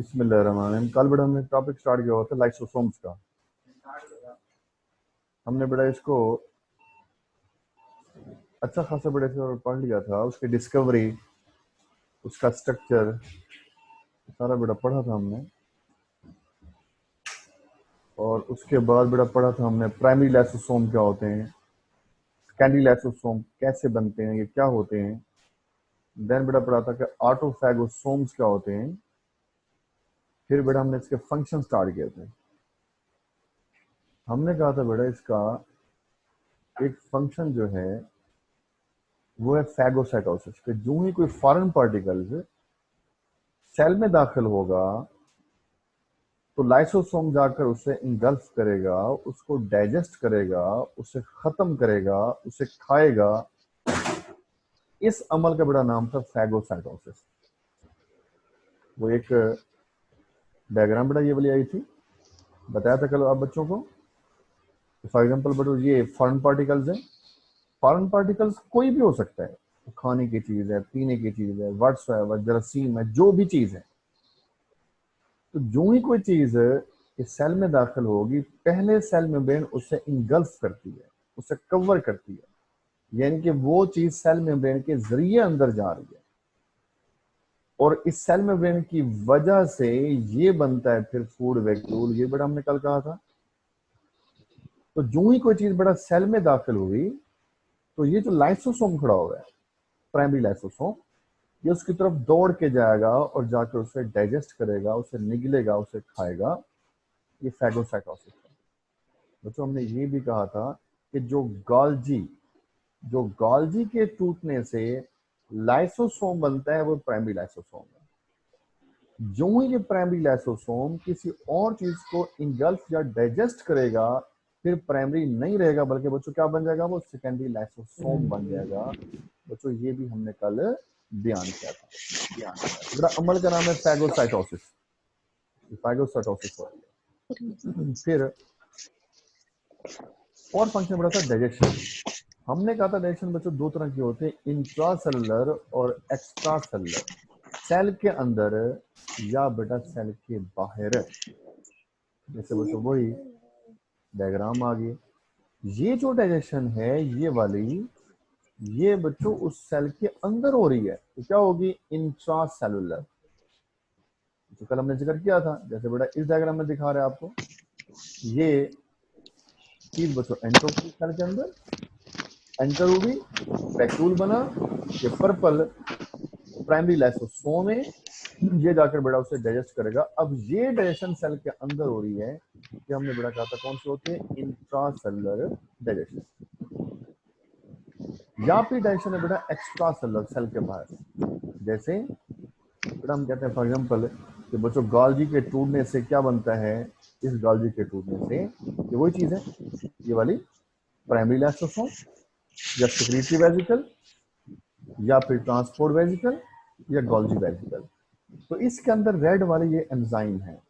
बिस्मिल्लाहिर्रहमानिर्रहीम। कल बेटा हमने टॉपिक स्टार्ट किया हुआ था लाइसोसोम्स का। हमने बेटा इसको अच्छा खासा बेटा से पढ़ लिया था, उसकी डिस्कवरी, उसका स्ट्रक्चर सारा बेटा पढ़ा था हमने। और उसके बाद बेटा पढ़ा था हमने प्राइमरी लाइसोसोम क्या होते हैं, सेकेंडरी लाइसोसोम कैसे बनते हैं, ये क्या होते हैं। देन बेटा पढ़ा था कि ऑटोफैगोसोम्स क्या होते हैं। फिर बेटा हमने इसके फंक्शन स्टार्ट किए थे। हमने कहा था बेटा इसका एक फंक्शन जो है वो है फैगोसाइटोसिस, कि जो ही कोई फॉरेन पार्टिकल्स सेल में दाखिल होगा तो लाइसोसोम जाकर उसे इंगल्फ करेगा, उसको डाइजेस्ट करेगा, उसे खत्म करेगा, उसे खाएगा। इस अमल का बड़ा नाम था फैगोसाइटोसिस। वो एक डायग्राम बेटा ये वाली आई थी, बताया था कल आप बच्चों को। फॉर एग्जांपल बेटा ये फॉरेन पार्टिकल्स हैं। फॉरेन पार्टिकल्स कोई भी हो सकता है, खाने की चीज है, पीने की चीज है, व्हाट्सएवर जरासीम है, जो भी चीज है। तो जो ही कोई चीज इस सेल में दाखिल होगी, पहले सेल मेम्ब्रेन उसे इंगल्फ करती है, उसे कवर करती है, यानी कि वो चीज सेल मेम्ब्रेन के जरिए अंदर जा रही है। और इस सेल मेम्ब्रेन की वजह से ये बनता है फिर फूड वैक्यूल। ये बड़ा हमने कल कहा था। तो जो ही कोई चीज बड़ा सेल में दाखिल हुई तो ये जो लाइसोसोम खड़ा हुआ है, प्राइमरी लाइसोसोम, ये उसकी तरफ दौड़ के जाएगा और जाकर उसे डाइजेस्ट करेगा, उसे निगलेगा, उसे खाएगा। ये फैगोसाइटोसिस है। बच्चों हमने ये भी कहा था कि जो गॉल्जी के टूटने से लाइसोसोम बनता है वो प्राइमरी लाइसोसोम है। जो ही ये प्राइमरी लाइसोसोम किसी और चीज को इंगल्फ या डाइजेस्ट करेगा, फिर प्राइमरी नहीं रहेगा, बल्कि बच्चों क्या बन जाएगा, वो सेकेंडरी लाइसोसोम बन जाएगा। बच्चों ये भी हमने कल बयान किया था। मेरा अमल का नाम है फैगोसाइटोसिस। फैगोसाइटोसिस हो रही है। फिर और फंक्शन बड़ा था डाइजेशन। हमने कहा था डाइजेशन बच्चों दो तरह के होते हैं, इंट्रा सेलुलर और एक्स्ट्रा सेलुलर। सेल के अंदर या बेटा सेल के बाहर। जैसे बच्चों वही डायग्राम आ गई। ये जो डाइजेशन है ये वाली, ये बच्चों उस सेल के अंदर हो रही है, तो क्या होगी, इंट्रा सेलुलर। तो कल हमने जिक्र किया था, जैसे बेटा इस डायग्राम में दिखा रहे हैं आपको। ये चीज बच्चों एंटर होगी सेल के अंदर, एंटर होगी, वैक्यूल बना, ये पर्पल प्राइमरी लाइसोसोम है, ये जाकर बेटा उसे डाइजेस्ट करेगा। अब ये डाइजेशन सेल के अंदर हो रही है, कि हमने बेटा कहा था कौन सी होती है, इंट्रा सेलुलर डाइजेशन। या फिर डाइजेशन है बेटा एक्स्ट्रा सेलुलर, सेल के बाहर। जैसे बेटा हम कहते हैं फॉर एग्जाम्पल कि बच्चों गॉल्जी के टूटने से क्या बनता है, इस गॉल्जी के टूटने से ये वही चीज है, ये वाली प्राइमरी लाइसोसोम या सेक्रेटरी वेजिकल या फिर ट्रांसपोर्ट वेजिकल या गॉल्जी वेजिकल। तो इसके अंदर रेड वाले ये एंजाइम है।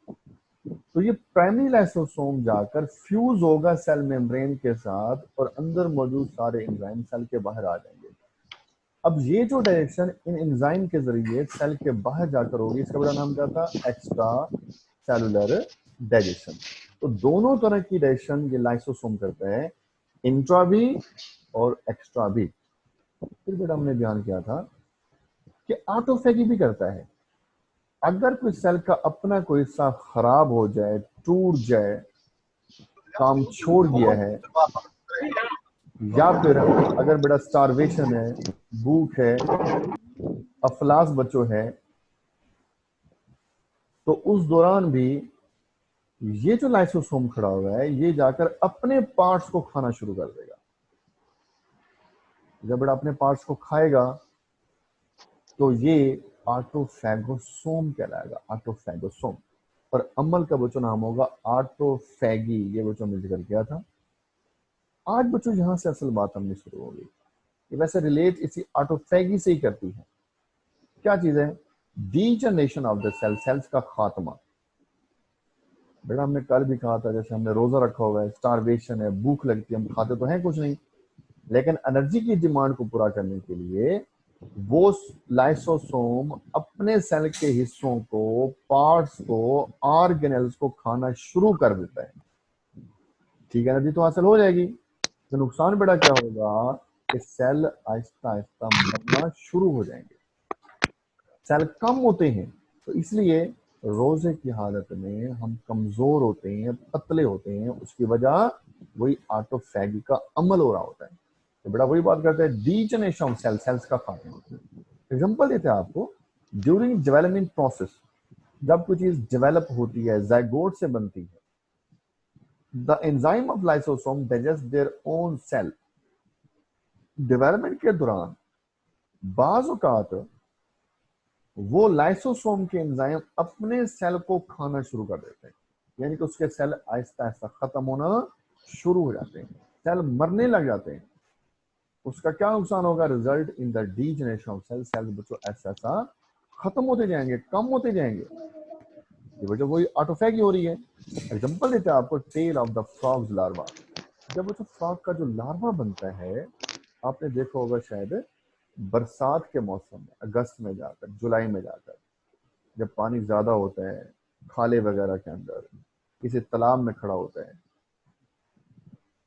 तो ये प्राइमरी लाइसोसोम जाकर फ्यूज होगा सेल मेम्ब्रेन के साथ और अंदर मौजूद सारे एंजाइम सेल के बाहर आ जाएंगे। अब ये जो डायरेक्शन इन एंजाइम के जरिए सेल के बाहर जाकर होगी, इसका बड़ा नाम क्या था, एक्स्ट्रा सेलुलर डाइजेशन। तो दोनों तरह की डाइजेशन ये लाइसोसोम करता है, इंट्रा भी और एक्स्ट्रा भी। फिर बेटा हमने बयान किया था कि ऑटोफेगी भी करता है। अगर कोई सेल का अपना कोई हिस्सा खराब हो जाए, टूट जाए, काम छोड़ दिया है, या फिर अगर बेटा स्टारवेशन है, भूख है, अफलास बच्चों है, तो उस दौरान भी ये जो लाइसोसोम खड़ा हुआ है ये जाकर अपने पार्ट्स को खाना शुरू कर देगा। जब बेटा अपने पार्ट्स को खाएगा तो ये ऑटोफैगोसोम कहलाएगा, ऑटोफैगोसोम। और अमल का बच्चों नाम होगा ऑटोफैगी। ये बच्चों ने जिक्र किया था। आज बच्चों यहां से असल बात हमने शुरू हो गई। ये वैसे रिलेट इसी ऑटोफैगी से ही करती है। क्या चीज है, degeneration of the cell, cells का खात्मा। बेटा हमने कल भी कहा था, जैसे हमने रोजा रखा हुआ है, स्टारवेशन है, भूख लगती है, हम खाते तो हैं कुछ नहीं, लेकिन एनर्जी की डिमांड को पूरा करने के लिए वो लाइसोसोम अपने सेल के हिस्सों को, पार्ट्स को, ऑर्गेनेल्स को खाना शुरू कर देता है। ठीक है, एनर्जी तो हासिल हो जाएगी, तो नुकसान बेटा क्या होगा कि सेल आहिस्ता आहिस्ता मरना शुरू हो जाएंगे, सेल कम होते हैं। तो इसलिए रोजे की हालत में हम कमजोर होते हैं, पतले होते हैं, उसकी वजह वही ऑटोफैगी का अमल हो रहा होता है। तो बेटा वही बात करते हैं, डीजनरेशन ऑफ सेल, सेल्स का खात्मा। एग्जांपल देते हैं आपको, ड्यूरिंग डेवलपमेंट प्रोसेस, जब कोई चीज डेवलप होती है, जाइगोट से बनती है, the enzyme of lysosome digest their own cell. Development के दौरान बाज औकात वो लाइसोसोम के एंजाइम अपने सेल को खाना शुरू कर देते हैं, यानी कि उसके सेल आहिस्ता आहिस्ता खत्म होना शुरू हो जाते हैं, सेल मरने लग जाते हैं। उसका क्या नुकसान होगा? Result in the degeneration of cell, cell बच्चों ऐसा ऐसा खत्म होते जाएंगे, कम होते जाएंगे। ये वजह वही ऑटोफैगी हो रही है। एग्जांपल देते हैं आपको, tail of the frogs larva. जब बच्चों फ्रॉग का जो लार्वा बनता है, आपने देखा होगा शायद बरसात के मौसम में, अगस्त में जाकर, जुलाई में जाकर, जब पानी ज्यादा होता है खाले वगैरह के अंदर, किसी तालाब में खड़ा होता है,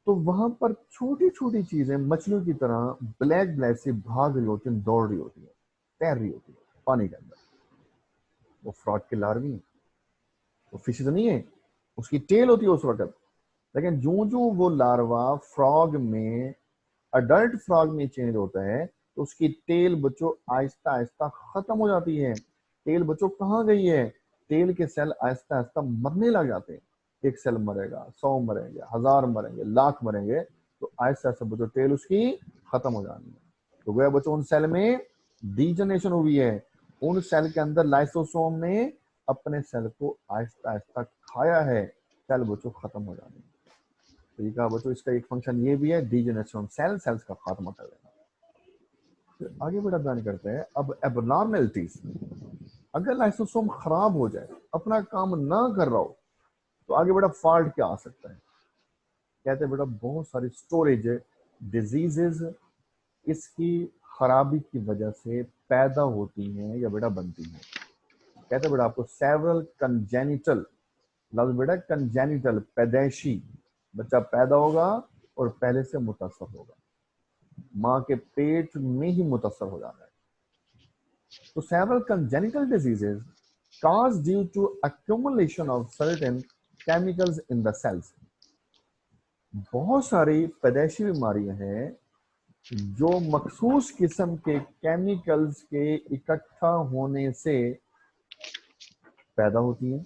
तो वहां पर छोटी छोटी चीजें मछलियों की तरह ब्लैक ब्लैक से भाग रही होती हैं, दौड़ रही होती है, तैर रही होती है पानी के अंदर। वो फ्रॉग के लार्वी हैं, वो फिश तो नहीं है, उसकी टेल होती है उस वक्त। लेकिन जो जो वो लार्वा फ्रॉग में, अडल्ट फ्रॉग में चेंज होता है, तो उसकी टेल बच्चों आहिस्ता आहिस्ता खत्म हो जाती है। टेल बच्चों कहाँ गई है? टेल के सेल आहिस्ता आहिस्ता मरने लग जाते हैं। एक सेल मरेगा, 100 मरेंगे, 1000 मरेंगे, लाख मरेंगे, तो आहिस्ता आहिस्ता बच्चों टेल उसकी खत्म हो जानी है। तो गोया बच्चों उन सेल में डीजनरेशन हुई है, उन सेल के अंदर लाइसोसोम ने अपने सेल को आहिस्ता आहिस्ता खाया है, सेल बच्चों खत्म हो जानी है। तो ये कहा बच्चों, इसका एक फंक्शन ये भी है, डीजनरेशन सेल, सेल्स का खात्मा कर देना। फिर आगे बढ़ा बयान करते हैं अब एबनॉर्मेलिटीज। अगर लाइसोसोम खराब हो जाए, अपना काम ना कर रहा हो, तो आगे बेटा फॉल्ट क्या आ सकता है? कहते हैं बेटा बहुत सारी स्टोरेज डिजीजेज इसकी खराबी की वजह से पैदा होती हैं या बेटा बनती हैं। कहते हैं बेटा आपको सेवरल कंजेनिटल, लफ्ज बेटा कंजेनिटल, पैदैशी, बच्चा पैदा होगा और पहले से मुतासर होगा, माँ के पेट में ही मुतासर हो जाना है। तो several congenital diseases caused due to accumulation of certain chemicals in the cells। बहुत सारी पैदाइशी बीमारियां हैं जो मखसूस किस्म के केमिकल्स के इकट्ठा होने से पैदा होती हैं।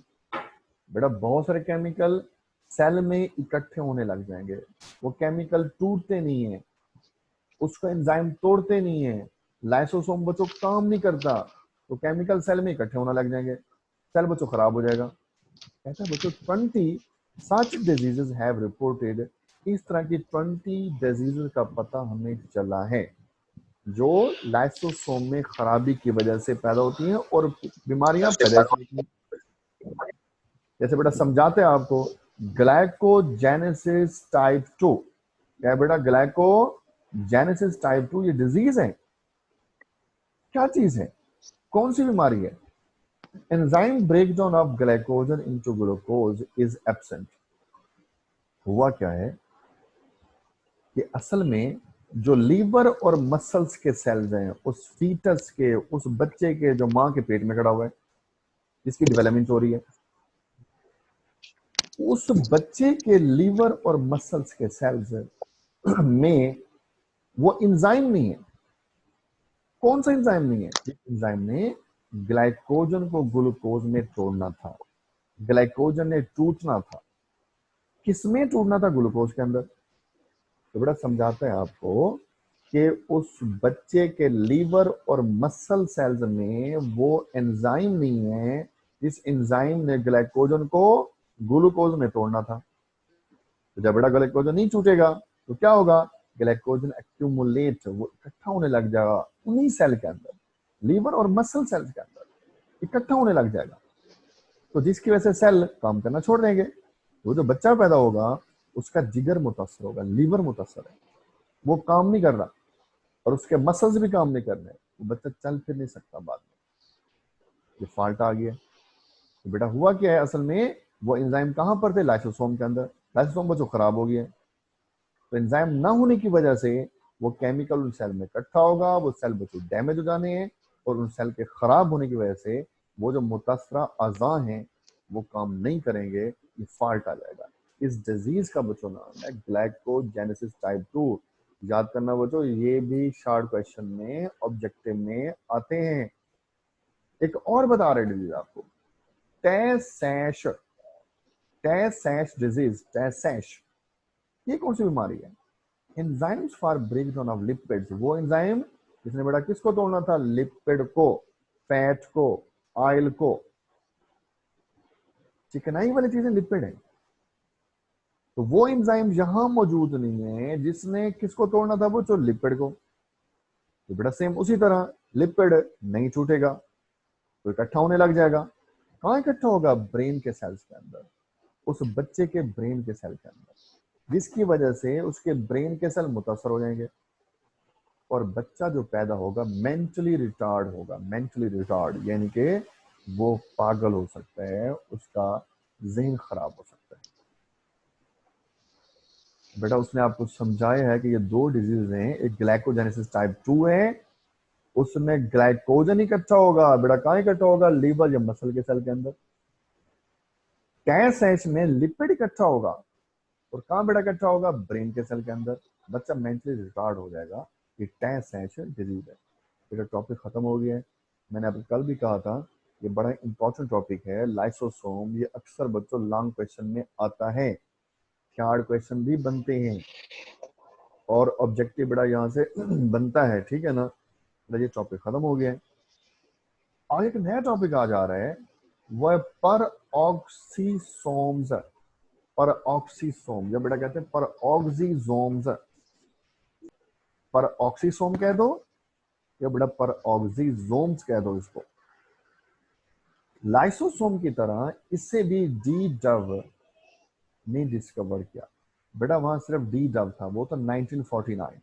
बेटा बहुत सारे केमिकल सेल में इकट्ठे होने लग जाएंगे, वो केमिकल टूटते नहीं है, उसको एंजाइम तोड़ते नहीं है, लाइसोसोम बच्चों काम नहीं करता, तो केमिकल सेल में इकट्ठे होने लग जाएंगे, सेल बच्चों खराब हो जाएगा। कहता है बच्चों 20 सच डिजीजेस हैव रिपोर्टेड, इस तरह की 20 डिजीजेस का पता हमें चला है जो लाइसोसोम में खराबी की वजह से पैदा होती हैं और बीमारियां पैदा होती हैं। जैसे बेटा समझाते हैं आपको, ग्लाइकोजेनेसिस टाइप 2। क्या बेटा? ग्लाइकोजेनेसिस टाइप 2 ये डिजीज है, क्या चीज है, कौन सी बीमारी है? Enzyme breakdown of glycogen into glucose is absent. हुआ क्या है कि असल में जो लीवर और मसल्स के सेल्स हैं, उस फीटस के, उस बच्चे के जो मां के पेट में खड़ा हुआ है, जिसकी डेवलपमेंट हो रही है, उस बच्चे के लीवर और मसल्स के सेल्स में वो एंजाइम नहीं है। कौन सा एंजाइम नहीं है? एंजाइम ने ग्लाइकोजन को ग्लूकोज में तोड़ना था, ग्लाइकोजन ने टूटना था। किसमें टूटना था? ग्लूकोज के अंदर। तो बड़ा समझाता है आपको कि उस बच्चे के लीवर और मसल सेल्स में वो एंजाइम नहीं है जिस एंजाइम ने ग्लाइकोजन को ग्लूकोज में तोड़ना था। तो जब बड़ा ग्लाइकोजन नहीं टूटेगा तो क्या होगा? ग्लाइकोजन एक्यूमुलेट, वो इकट्ठा होने लग जाएगा उन्हीं सेल के अंदर, लीवर और मसल सेल्स के अंदर इकट्ठा होने लग जाएगा, तो जिसकी वजह से सेल काम करना छोड़ देंगे। वो जो बच्चा पैदा होगा उसका जिगर मुतासर होगा, लीवर मुतासर है, वो काम नहीं कर रहा, और उसके मसल्स भी काम नहीं कर रहे, वो बच्चा चल फिर नहीं सकता बाद में, ये फॉल्ट आ गया। तो बेटा हुआ क्या है असल में, वो एंजाइम कहाँ पर थे, लाइसोसोम के अंदर, लाइसोसोम बच्चों खराब हो गया है। तो एंजाइम ना होने की वजह से वो केमिकल उन सेल में इकट्ठा होगा, वो सेल बच्चों डैमेज हो जाने हैं, और उन सेल के खराब होने की वजह से वो जो मुतासरा अज़ा हैं वो काम नहीं करेंगे, ये फॉल्ट आ जाएगा। इस डिजीज का बच्चों नाम है ग्लाइकोजेनेसिस टाइप 2। याद करना बच्चों, ये भी शॉर्ट क्वेश्चन में ऑब्जेक्टिव में आते हैं। एक और बता रहे डिजीज आपको, टैसैश, टैसैश डिजीज, टैसैश ये कौन सी बीमारी है, enzymes for breakdown of lipids, वो एंजाइम जिसने बेटा किसको तोड़ना था, लिपिड को, फैट को, ऑयल को, चिकनाई वाली चीजें लिपिड है। तो वो एंजाइम यहां मौजूद नहीं है जिसने किसको तोड़ना था, वो जो लिपिड को। तो बेटा सेम उसी तरह लिपिड नहीं छूटेगा तो इकट्ठा होने लग जाएगा। कहां इकट्ठा होगा, ब्रेन के सेल्स के अंदर, उस बच्चे के ब्रेन के सेल के अंदर, जिसकी वजह से उसके ब्रेन के सेल मुतासर हो जाएंगे और बच्चा जो पैदा होगा मेंटली रिटार्ड होगा। मेंटली रिटार्ड यानी कि वो पागल हो सकता है, उसका ज़हन खराब हो सकता है। बेटा उसने आपको समझाया है कि ये दो डिजीज हैं, एक ग्लाइकोजेनेसिस टाइप 2 है, उसमें ग्लाइकोजन इकट्ठा होगा, बेटा कहाँ इकट्ठा होगा, लीवर या मसल के सेल के अंदर। टैसैश में लिपिड इकट्ठा होगा और कहाँ बेटा इकट्ठा होगा, ब्रेन के सेल के अंदर। बच्चा मेंटली रिटार्ड हो जाएगा, ये टैसैश डिजीज है। बेटा टॉपिक खत्म हो गया है। मैंने आपको कल भी कहा था ये बड़ा इंपॉर्टेंट टॉपिक है, लाइसोसोम। ये अक्सर बच्चों लॉन्ग क्वेश्चन में आता है, शार्ट क्वेश्चन भी बनते हैं और ऑब्जेक्टिव बेटा यहाँ से बनता है, ठीक है ना। ये टॉपिक खत्म हो गया है और एक नया टॉपिक आ जा रहा है, वो है पर ऑक्सीसोम्स। पर ऑक्सीसोम, जब बेटा कहते हैं पर ऑक्सीजोम्स, पर ऑक्सीसोम कह दो या बेटा पर ऑक्सीजोम्स कह दो इसको। लाइसोसोम की तरह इससे भी डी डव ने डिस्कवर किया। बेटा वहां सिर्फ डी डव था, वो तो 1949,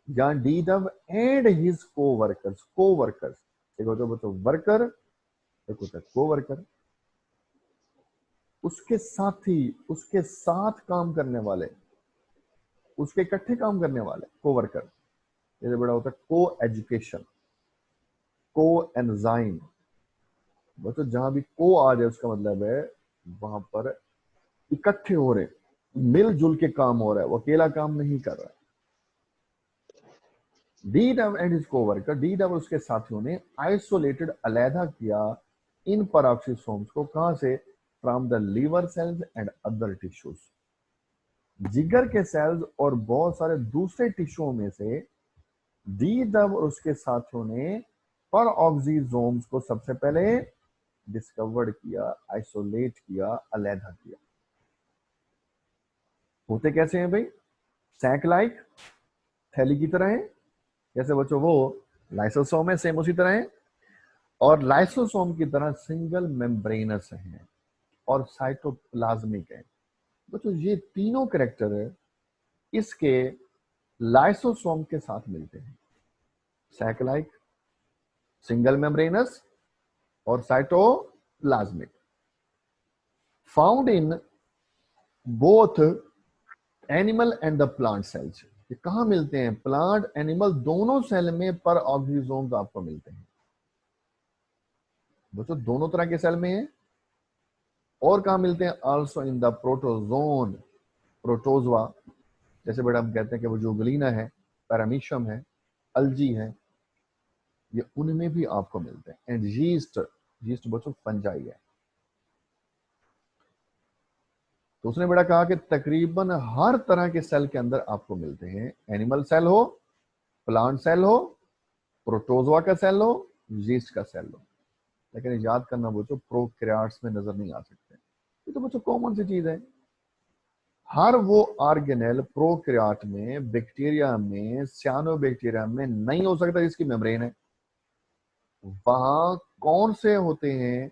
जहां D Dove and his coworkers, coworkers एक होता है तो वर्कर, एक होता है कोवर्कर, उसके साथी, उसके साथ काम करने वाले, उसके इकट्ठे काम करने वाले कोवर्कर। जैसे बड़ा होता है को एजुकेशन, को एंजाइम। बच्चों जहां भी को आ जाए उसका मतलब है वहां पर इकट्ठे हो रहे, मिलजुल के काम हो रहा है, वो अकेला काम नहीं कर रहा है। D Dove and his co-worker, D Dove और उसके साथियों ने आइसोलेटेड, अलहदा किया इन पेरोक्सिसोम्स को, कहां से, from the liver cells and other tissues, जिगर के सेल्स और बहुत सारे दूसरे टिश्यूओं में से डी डव और उसके साथियों ने पर ऑक्सीजोम्स को सबसे पहले डिस्कवर्ड किया, आइसोलेट किया, अलहदा किया। होते कैसे हैं भाई, सैक लाइक, थैली की तरह है, जैसे बच्चों वो लाइसोसोम है सेम उसी तरह है, और लाइसोसोम की तरह सिंगल मेम्ब्रेनस है और साइटोप्लाज्मिक है। बच्चों ये तीनों कैरेक्टर इसके लाइसोसोम के साथ मिलते हैं, सैक लाइक, सिंगल मेम्ब्रेनस और cytoplasmic, found in both animal and the plant cells. ये कहां मिलते हैं, प्लांट एनिमल दोनों सेल में पर ऑक्सीजोम्स आपको मिलते हैं। दोस्तों दोनों तरह के सेल में है। और कहां मिलते हैं, also in the protozoan, protozoa, जैसे बेटा हम कहते हैं कि वो जुगलीना है, पैरामीशियम है, अल्जी है, ये उनमें भी आपको मिलते हैं। एंड यीस्ट, यीस्ट बच्चों फंजाई है। तो उसने बेटा कहा कि तकरीबन हर तरह के सेल के अंदर आपको मिलते हैं, एनिमल सेल हो, प्लांट सेल हो, प्रोटोजोआ का सेल हो, यीस्ट का सेल हो। लेकिन याद करना बच्चों प्रोकैरियोट्स में नजर नहीं आ सकते। ये तो बच्चों कॉमन सी चीज है, हर वो ऑर्गेनेल प्रोकैरियोट में, बैक्टीरिया में, सियानोबैक्टीरिया में नहीं हो सकता जिसकी मेम्ब्रेन है। वहां कौन से होते हैं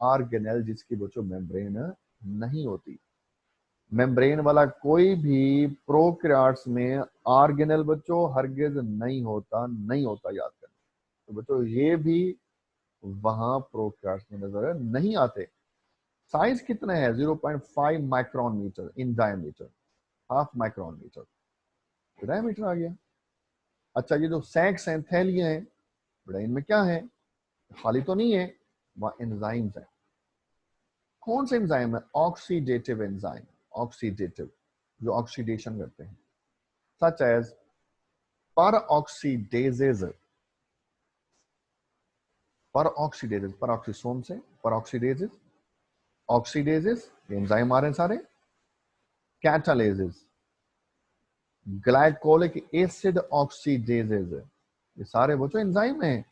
ऑर्गेनेल जिसकी बच्चों मेम्ब्रेन नहीं होती। मेम्ब्रेन वाला कोई भी प्रोकैरियोट्स में ऑर्गेनेल बच्चों हरगिज नहीं होता, नहीं होता, याद करना। तो बच्चों ये भी वहां प्रोकास्ट में नजर नहीं आते। साइज कितना है? 0.5 micron metre in diameter, half micron metre, diameter आ गया। अच्छा, ये जो सैक्स हैं, थैलियां हैं, बेटा इनमें क्या है? खाली तो नहीं है, वहां एंजाइम्स है। कौन से एंजाइम है? ऑक्सीडेटिव एंजाइम, ऑक्सीडेटिव, जो ऑक्सीडेशन करते हैं, सच एज पर ऑक्सीडेजेज, पर ऑक्सीडेजेज, पर ऑक्सीसोम से पर ऑक्सीडेजेज, ऑक्सीडेजेस एंजाइम आ रहे हैं सारे, कैटालेजेस, ग्लाइकोलिक एसिड ऑक्सीडेजेज, ये सारे वो जो एंजाइम है।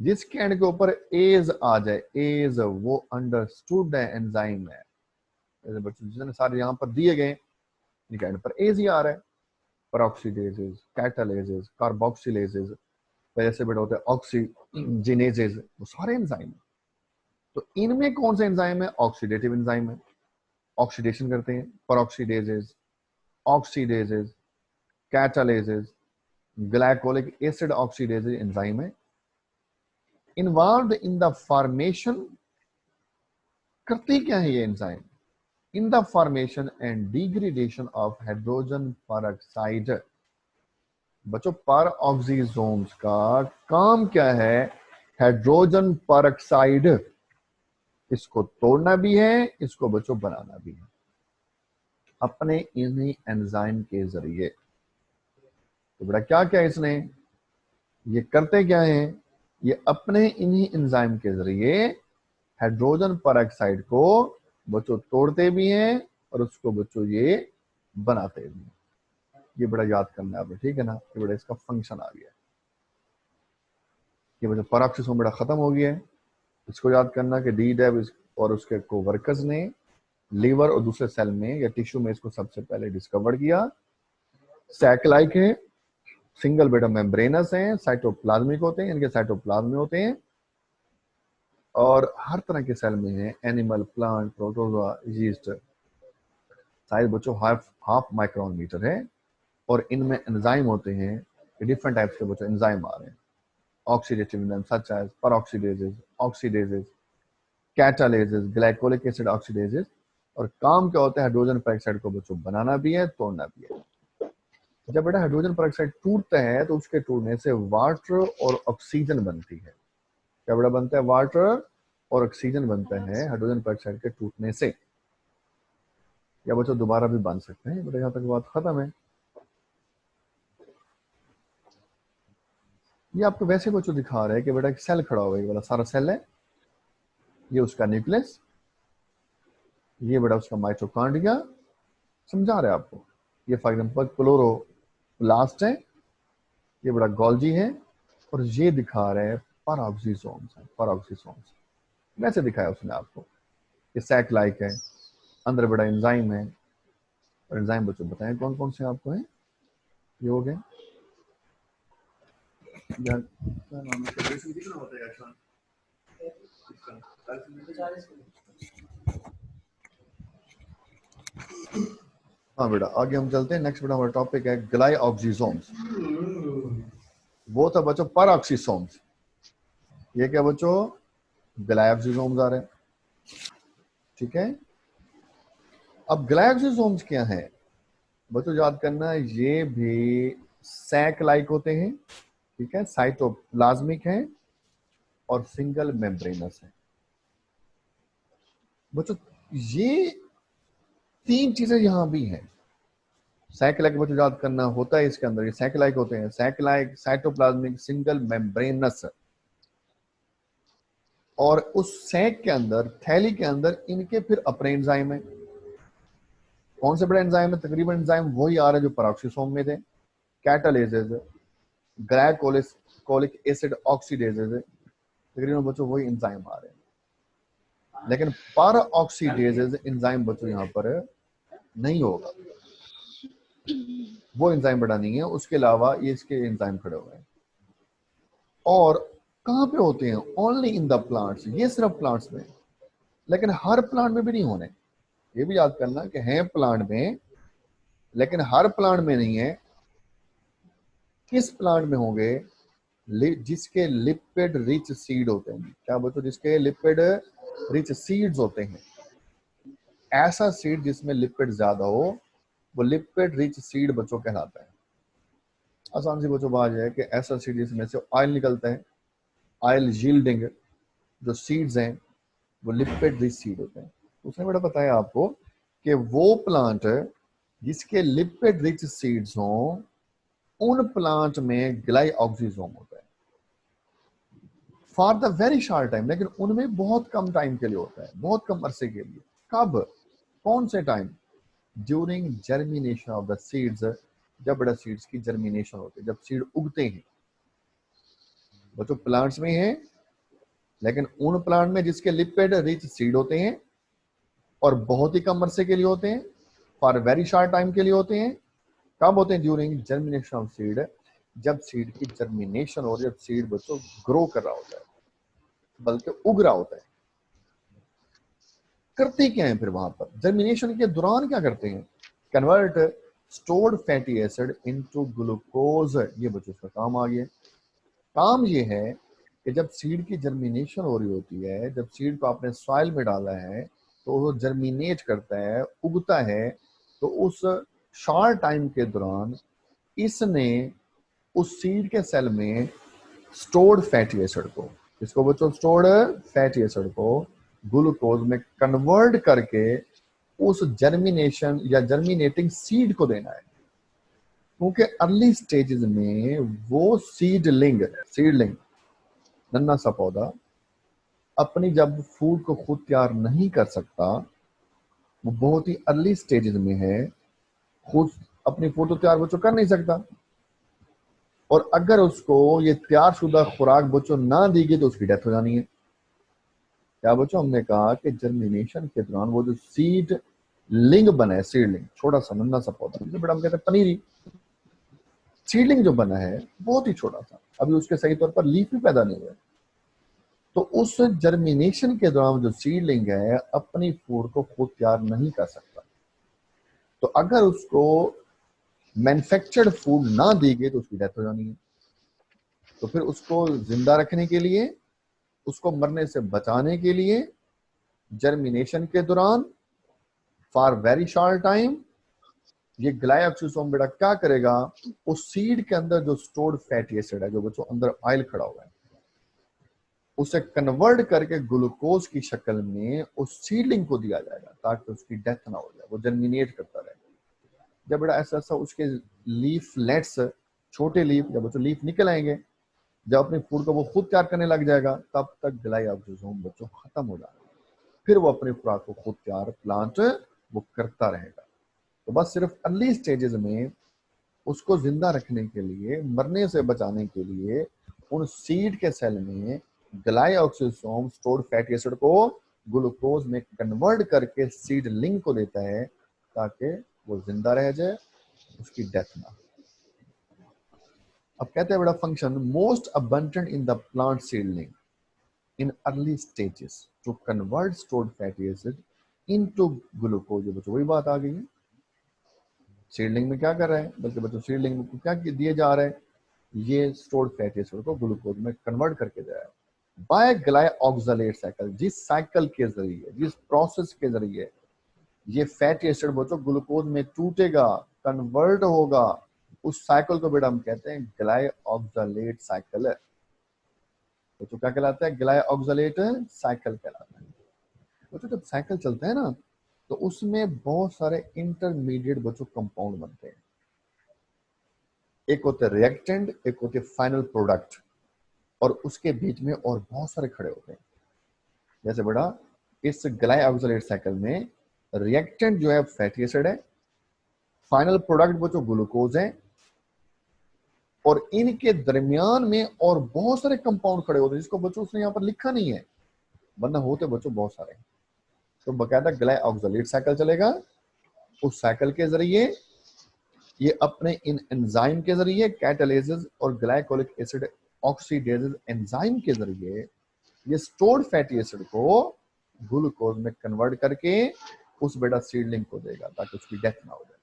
जिसके एंड के ऊपर एज आ जाए, एज, वो अंडरस्टूड है एंजाइम है। जैसे बच्चों जितने सारे यहाँ पर दिए गए, इनके एंड पर एज ही आ रहा है। peroxidases, catalases, carboxylases, जैसे बेटा होते हैं ऑक्सीजिनेजेस, वो सारे एंजाइम है। तो इनमें कौन से एंजाइम है? ऑक्सीडेटिव एंजाइम है, ऑक्सीडेशन करते हैं। peroxidases, oxidases, catalases, glycolic acid ऑक्सीडेजेस enzyme है, इन्वॉल्व्ड इन द फॉर्मेशन, करती क्या है ये enzyme? In the formation and degradation of hydrogen peroxide. बच्चों पर ऑक्सीजोम्स का काम क्या है? हाइड्रोजन पेरोक्साइड, इसको तोड़ना भी है, इसको बच्चों बनाना भी है अपने इन्हीं एंजाइम के जरिए। तो बेटा क्या क्या इसने ये करते क्या है? ये अपने इन्हीं एंजाइम के जरिए हाइड्रोजन पेरोक्साइड को बच्चों तोड़ते भी हैं और उसको बच्चों ये बनाते भी हैं। ये बड़ा याद करना है आपने, ठीक है ना? ये बड़ा इसका फंक्शन आ गया। ये बच्चों पेरोक्सिसोम बड़ा खत्म हो गया है। इसको याद करना कि डी डेव और उसके कोवर्कर्स ने लीवर और दूसरे सेल में या टिश्यू में इसको सबसे पहले डिस्कवर किया। सैक लाइक है, सिंगल बेटा मेम्ब्रेनस है, साइटोप्लाज्मिक होते हैं, इनके साइटोप्लाज्म में होते हैं और हर तरह के सेल में है, animal, plant, protozoa, yeast. Size बच्चों हाफ माइक्रोन मीटर है और इनमें एंजाइम होते हैं, डिफरेंट टाइप्स के बच्चों एंजाइम आ रहे हैं। Oxidative enzyme such as peroxidases, oxidases, catalases, glycolic acid oxidases. और काम क्या होता है? हाइड्रोजन पेरोक्साइड को बच्चों बनाना भी है, तोड़ना भी है। जब बेटा हाइड्रोजन पेरोक्साइड टूटता है तो उसके टूटने से वाटर और ऑक्सीजन बनती है। क्या बेटा बनता है? वाटर और ऑक्सीजन बनता है हाइड्रोजन पेरोक्साइड के टूटने से। या बच्चों दोबारा भी बन सकते हैं, बेटा यहाँ तक बात खत्म है। ये आपको वैसे बच्चों दिखा रहे हैं कि बेटा एक सेल खड़ा हुआ है, ये वाला सारा सेल है, ये उसका न्यूक्लियस, ये बेटा उसका माइटोकॉन्ड्रिया, समझा रहे हैं आपको। ये फॉर एग्जांपल क्लोरोप्लास्ट है, ये बड़ा गोल्जी है और ये दिखा रहे हैं पेरोक्सिसोम्स है, पेरोक्सिसोम्स वैसे दिखाया उसने आपको। ये सैक लाइक है, अंदर बड़ा एंजाइम है। और एंजाइम बच्चों बताएं कौन कौन से आपको हैं? ये हो गए क्या नाम है? हाँ बेटा आगे हम चलते हैं। नेक्स्ट बेटा हमारा टॉपिक है ग्लाइऑक्सिसोम्स। वो था बच्चों पेरोक्सिसोम्स। ये क्या बच्चों? ग्लाइऑक्सिसोम्स आ रहे हैं, ठीक है। अब ग्लाइऑक्सिसोम्स क्या है बच्चों? याद करना, ये भी सैक लाइक होते हैं, ठीक है, साइटोप्लाज्मिक है और सिंगल मेम्ब्रेनस है। बच्चों ये तीन चीजें यहां भी हैं। सैकलाइक बच्चों याद करना होता है इसके अंदर, ये सैकलाइक होते हैं, सैकलाइक, साइटोप्लाज्मिक, सिंगल मेम्ब्रेनस। और उस सैक के अंदर, थैली के अंदर इनके फिर अपने एंजाइम है। कौन से बड़े एंजाइम है? तकरीबन एंजाइम वही आ रहे हैं जो पेरोक्सिसोम में थे। कैटालेजेस, ग्लाइकोलिक एसिड ऑक्सीडेजेस, तकरीबन बच्चों वही एंजाइम आ रहे हैं। लेकिन पर ऑक्सीडेजेस एंजाइम बच्चों यहाँ पर नहीं होगा, वो एंजाइम बड़ा नहीं है। उसके अलावा ये इसके एंजाइम खड़े हुए हैं। और कहाँ पे होते हैं? ओनली इन द प्लांट्स, ये सिर्फ प्लांट्स में, लेकिन हर प्लांट में भी नहीं होने। ये भी याद करना कि हैं प्लांट में, लेकिन हर प्लांट में नहीं है। किस प्लांट में होंगे? जिसके लिपिड रिच सीड होते हैं। क्या बच्चों? जिसके लिपिड रिच सीड्स होते हैं। ऐसा सीड जिसमें लिपिड ज्यादा हो वो लिपिड रिच सीड बच्चों कहलाता है। आसान सी बच्चों बात है कि ऐसा सीड जिसमें से ऑयल निकलता है, ऑयल यील्डिंग जो सीड्स हैं वो लिपिड रिच सीड होते हैं। उसने बेटा बताया आपको कि वो प्लांट जिसके लिपिड रिच सीड्स हों उन प्लांट में ग्लाइऑक्सिजोम होता है for the very short time, लेकिन उनमें बहुत कम टाइम के लिए होता है, बहुत कम अरसे के लिए। कब? कौन से time? During germination of the seeds, जब बड़ा सीड्स की जर्मिनेशन होती है, जब सीड उगते हैं। वो तो प्लांट्स में है, लेकिन उन प्लांट में जिसके लिपिड रिच सीड होते हैं और बहुत ही कम अरसे के लिए होते हैं, फॉर वेरी शॉर्ट टाइम के लिए होते हैं। कब होते हैं? ड्यूरिंग जर्मिनेशन ऑफ सीड, जब सीड की जर्मिनेशन हो रही है, जब सीड बच्चों ग्रो कर रहा होता है, बल्कि उग रहा होता है। करते क्या है फिर वहां पर? जर्मिनेशन के दौरान क्या करते हैं? Convert stored fatty acid into glucose. ये बच्चों उसका काम आ गया। काम ये है कि जब सीड की जर्मिनेशन हो रही होती है, जब सीड को आपने सॉइल में डाला है तो वो जर्मिनेट करता है, उगता है, तो उस शॉर्ट टाइम के दौरान इसने उस सीड के सेल में स्टोर्ड फैटी एसिड को, इसको बच्चों स्टोर्ड फैटी एसिड को ग्लूकोज में कन्वर्ट करके उस जर्मिनेशन या जर्मिनेटिंग सीड को देना है। क्योंकि अर्ली स्टेजेस में वो सीडलिंग नन्ना सा पौधा अपनी जब फूड को खुद तैयार नहीं कर सकता, वो बहुत ही अर्ली स्टेजेस में है, खुद अपनी फूड तो तैयार बच्चों कर नहीं सकता। और अगर उसको ये तैयार शुदा खुराक बच्चों ना दी गई तो उसकी डेथ हो जानी है। क्या बच्चों? हमने कहा कि जर्मिनेशन के दौरान वो जो सीड लिंग बना है, सीडलिंग छोटा सा नन्ना सा पौधा, जिसे बेटा हम कहते हैं पनीरी, सीडलिंग जो बना है बहुत ही छोटा सा, अभी उसके सही तौर पर लीफ भी पैदा नहीं हुआ। तो उस जर्मिनेशन के दौरान जो सीडलिंग है अपनी फूड को खुद तैयार नहीं कर सकता। तो अगर उसको मैन्युफैक्चर्ड फूड ना दी गई तो उसकी डेथ हो जानी है। तो फिर उसको जिंदा रखने के लिए, उसको मरने से बचाने के लिए जर्मिनेशन के दौरान फॉर वेरी शॉर्ट टाइम ये ग्लाइऑक्सिसोम बेटा क्या करेगा? उस सीड के अंदर जो स्टोर्ड फैटी एसिड है, जो बच्चों अंदर ऑयल खड़ा हुआ है, उसे कन्वर्ट करके ग्लूकोज की शक्ल में उस सीडलिंग को दिया जाएगा ताकि उसकी डेथ ना हो जाए, वो जर्मिनेट करता रहे। जब बेटा ऐसा ऐसा उसके लीफलेट्स, छोटे लीफ, जब बच्चों लीफ निकल आएंगे, जब अपनी फूड को वो खुद तैयार करने लग जाएगा, तब तक ग्लाइऑक्सिसोम बच्चों खत्म हो जाएगा। फिर वो अपनी खुराक को खुद तैयार प्लांट वो करता रहेगा। तो बस सिर्फ अर्ली स्टेजेस में उसको जिंदा रखने के लिए, मरने से बचाने के लिए, उन सीड के सेल में ग्लाइऑक्सिसोम स्टोर्ड फैटी एसिड को ग्लूकोज में कन्वर्ट करके सीड लिंग को देता है ताकि वो जिंदा रह जाए, उसकी डेथ ना। अब कहते हैं बड़ा function most abundant in the plant seedling in early stages to convert stored fatty acid into glucose. बच्चों वही बात आ गई है, सीडलिंग में क्या कर रहा है? बल्कि बच्चों सीडलिंग में क्या दिए जा रहा है? ये स्टोर्ड फैटी एसिड को ग्लूकोज में कन्वर्ट करके दे रहा है बाय ग्लाइऑक्सिलेट साइकिल। जिस साइकिल के जरिए, जिस प्रोसेस के जरिए ये फैटी एसिड बच्चों ग्लूकोज में टूटेगा, कन्वर्ट होगा, उस साइकिल को बेटा हम कहते हैं ग्लाइऑक्सिलेट साइकिल। बच्चों क्या कहलाता है? ग्लाइऑक्सिलेट साइकिल कहलाता है। बच्चों जब साइकिल चलता है ना तो उसमें बहुत सारे इंटरमीडिएट बच्चों कंपाउंड बनते हैं। एक होते हैं रिएक्टेंट, एक होते हैं फाइनल प्रोडक्ट, और उसके बीच में और बहुत सारे खड़े होते हैं। जैसे बेटा इस ग्लाइऑक्सिलेट साइकिल में रिएक्टेंट जो है फैटी एसिड है, फाइनल प्रोडक्ट बच्चों ग्लूकोज है, और इनके दरमियान में और बहुत सारे कंपाउंड खड़े होते हैं जिसको बच्चों उसने यहाँ पर लिखा नहीं है, वरना होते बच्चों बहुत सारे। तो बकायदा ग्लाइऑक्सिलेट साइकिल चलेगा। उस साइकिल के जरिए ये अपने इन एंजाइम के जरिए कैटालिसिस और ग्लाइकोलिक एसिड ऑक्सीडेज एंजाइम के जरिए ये स्टोर्ड फैटी एसिड को ग्लूकोज में कन्वर्ट करके उस बेटा सीडलिंग को देगा ताकि उसकी डेथ ना हो जाए।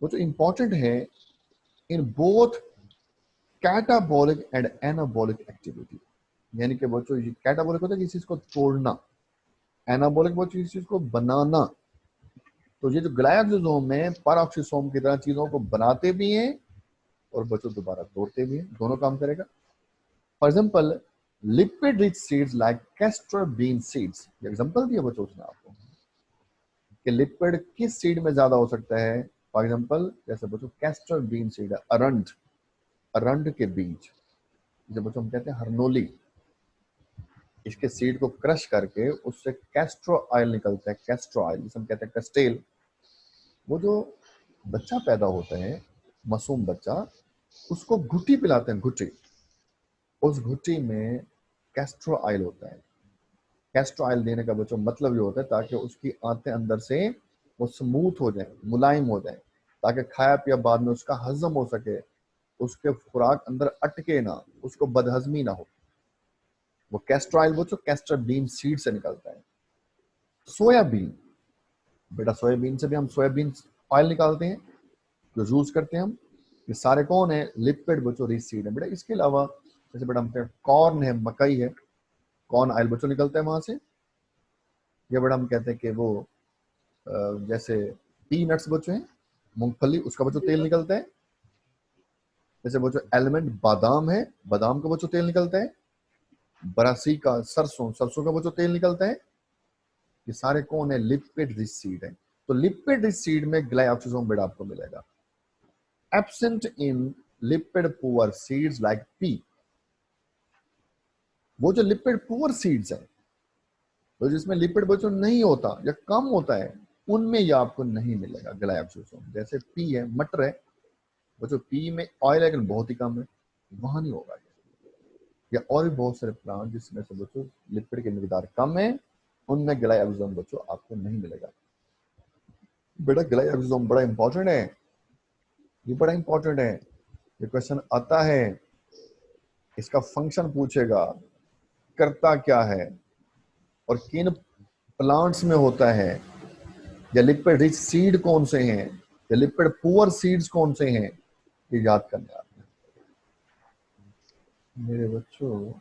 वो जो इंपॉर्टेंट है in both catabolic and anabolic activity, यानी कि बच्चों ये कैटाबॉलिक होता है किसी चीज को तोड़ना, एनाबॉलिक बच्चों किसी चीज को बनाना। तो ये जो ग्लाइकोसोम है पैरोक्सिसोम की तरह चीजों को बनाते भी हैं और बच्चों दोबारा तोड़ते भी हैं, दोनों काम करेगा। For example lipid rich seeds like castor bean seeds, example दिया बच्चों उसने आपको कि लिपिड किस सीड में ज्यादा हो सकता है। फॉर एग्जाम्पल जैसे बच्चों कैस्टर बीन सीड है, अरंड, अरंड के बीज, जब बच्चों हम कहते हैं हरनोली, इसके सीड को क्रश करके उससे कैस्ट्रो ऑयल निकलता है, कैस्ट्रो ऑयल जिसे हम कहते हैं कस्टेल। वो जो बच्चा पैदा होता है, मासूम बच्चा, उसको घुट्टी पिलाते हैं, घुट्टी, उस घुट्टी में कैस्ट्रो ऑयल होता है। कैस्ट्रो ऑयल देने का बच्चों मतलब ये होता है ताकि उसकी आंतें अंदर से वो स्मूथ हो जाए, मुलायम हो जाए, ताकि खाया पिया बाद में उसका हजम हो सके, उसके खुराक अंदर अटके ना, उसको बदहजमी ना हो। वो कैस्टर ऑयल बच्चों कैस्टर बीन सीड से निकलता है। सोयाबीन, बेटा सोयाबीन से भी हम सोयाबीन ऑयल निकालते हैं, जो यूज करते हैं हम। ये सारे कौन है, लिपिड बच्चों रिच सीड है बेटा। इसके अलावा जैसे बेटा हम कॉर्न है, मकई है, कॉर्न ऑयल बच्चों निकलता है वहां से। ये बेटा हम कहते हैं कि वो जैसे पीनट्स बच्चों हैं, मूंगफली, उसका बच्चों तेल निकलता है। जैसे बच्चों एलिमेंट बादाम है, बादाम का बच्चों तेल निकलता है। बरासी का सरसों, सरसों का बच्चों तेल निकलता है। ये सारे कौन है, लिपिड रिच सीड है। तो लिपिड रिच सीड में ग्लाइकोसोम बेटा आपको मिलेगा। Absent in lipid poor seeds like P, वो जो लिपिड पुअर सीड्स है, तो जिसमें लिपिड बच्चों नहीं होता या कम होता है, उनमें ये आपको नहीं मिलेगा ग्लाइकोसोम। जैसे पी है, मटर है बच्चों, पी में ऑयल लेकिन बहुत ही कम है, वहां नहीं होगा। या और भी बहुत सारे प्लांट जिसमें से बच्चों लिपिड की मिकदार कम है, उनमें ग्लाइकोसोम बच्चों आपको नहीं मिलेगा। बेटा ग्लाइकोसोम बड़ा इंपॉर्टेंट है, ये बड़ा इंपॉर्टेंट है। ये क्वेश्चन आता है, इसका फंक्शन पूछेगा, करता क्या है और किन प्लांट्स में होता है, या लिपिड रिच सीड कौन से हैं, या लिपिड पुअर सीड्स कौन से हैं, ये याद करना है मेरे बच्चों।